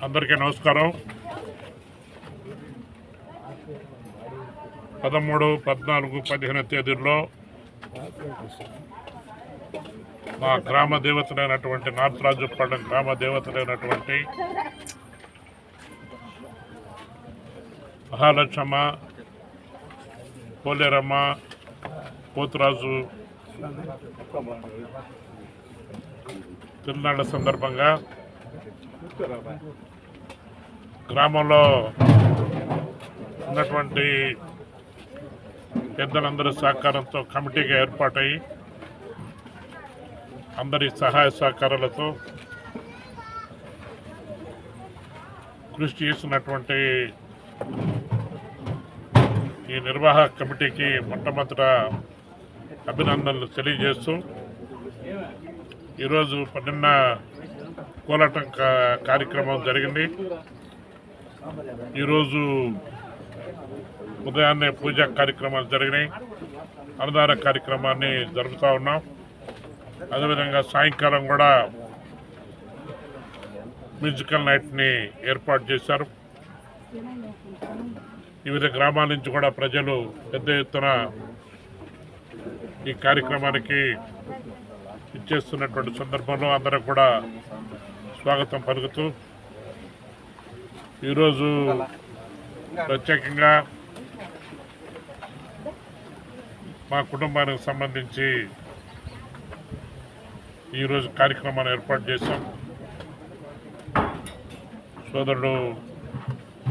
అందరికీ నమస్కారం. 13, 14, 15 తేదీల్లో మా గ్రామ దేవతలైనటువంటి నార్త్ రాజుపాలెం గ్రామ దేవతలైనటువంటి మహాలక్ష్మ, పోలేరమ్మ, పోతురాజు తిరునాళ్ళ సందర్భంగా గ్రామంలో ఉన్నటువంటి పెద్దలందరి సహకారంతో కమిటీగా ఏర్పాటై అందరి సహాయ సహకారాలతో కృషి చేసినటువంటి ఈ నిర్వాహక కమిటీకి మొట్టమొదట అభినందనలు తెలియజేస్తూ ఈరోజు నిన్న కోలాటం కార్యక్రమం జరిగింది. ఈరోజు ఉదయాన్నే పూజా కార్యక్రమాలు జరిగినాయి. అన్నదాన కార్యక్రమాన్ని జరుపుతూ ఉన్నాం. అదేవిధంగా సాయంకాలం కూడా మ్యూజికల్ నైట్ని ఏర్పాటు చేశారు. వివిధ గ్రామాల నుంచి కూడా ప్రజలు పెద్ద ఎత్తున ఈ కార్యక్రమానికి ఇచ్చేస్తున్నటువంటి సందర్భంలో అందరూ కూడా స్వాగతం పలుకుతూ ఈరోజు ప్రత్యేకంగా మా కుటుంబానికి సంబంధించి ఈరోజు కార్యక్రమాన్ని ఏర్పాటు చేశాం. సోదరుడు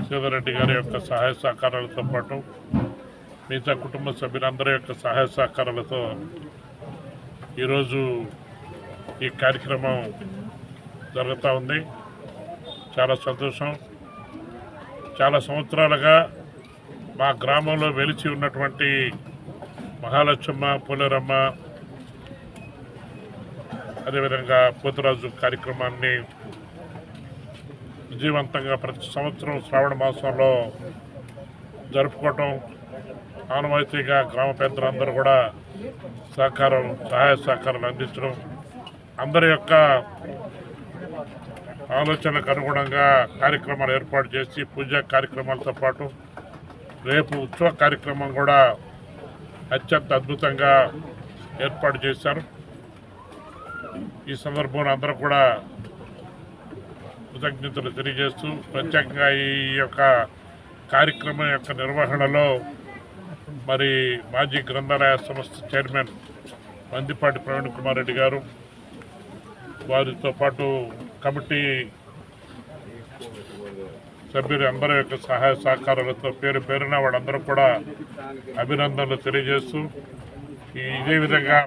శ్రీధర్రెడ్డి గారి యొక్క సహాయ సహకారాలతో పాటు మిగతా కుటుంబ సభ్యులందరి యొక్క సహాయ సహకారాలతో ఈరోజు ఈ కార్యక్రమం జరుగుతూ ఉంది. చాలా సంతోషం. చాలా సంవత్సరాలుగా మా గ్రామంలో వెలిచి ఉన్నటువంటి మహాలక్ష్మ, పోలేరమ్మ, అదేవిధంగా పోతురాజు కార్యక్రమాన్ని విజయవంతంగా ప్రతి సంవత్సరం శ్రావణ మాసంలో జరుపుకోవటం ఆనవాయితీగా గ్రామ పెద్దలందరూ కూడా సహాయ సహకారాలు అందించడం, అందరి యొక్క ఆలోచనలకు అనుగుణంగా కార్యక్రమాలు ఏర్పాటు చేసి పూజా కార్యక్రమాలతో పాటు రేపు ఉత్సవ కార్యక్రమం కూడా అత్యంత అద్భుతంగా ఏర్పాటు చేశారు. ఈ సందర్భంలో అందరూ కూడా కృతజ్ఞతలు తెలియజేస్తూ ప్రత్యేకంగా ఈ యొక్క కార్యక్రమం యొక్క నిర్వహణలో మరి మాజీ గ్రంథాలయ సంస్థ చైర్మన్ మందిపాటి ప్రవీణ్ కుమార్ రెడ్డి గారు, వారితో పాటు కమిటీ సభ్యులు అందరి యొక్క సహాయ సహకారాలతో పేరు పేరున వాళ్ళందరూ కూడా అభినందనలు తెలియజేస్తూ ఇదే విధంగా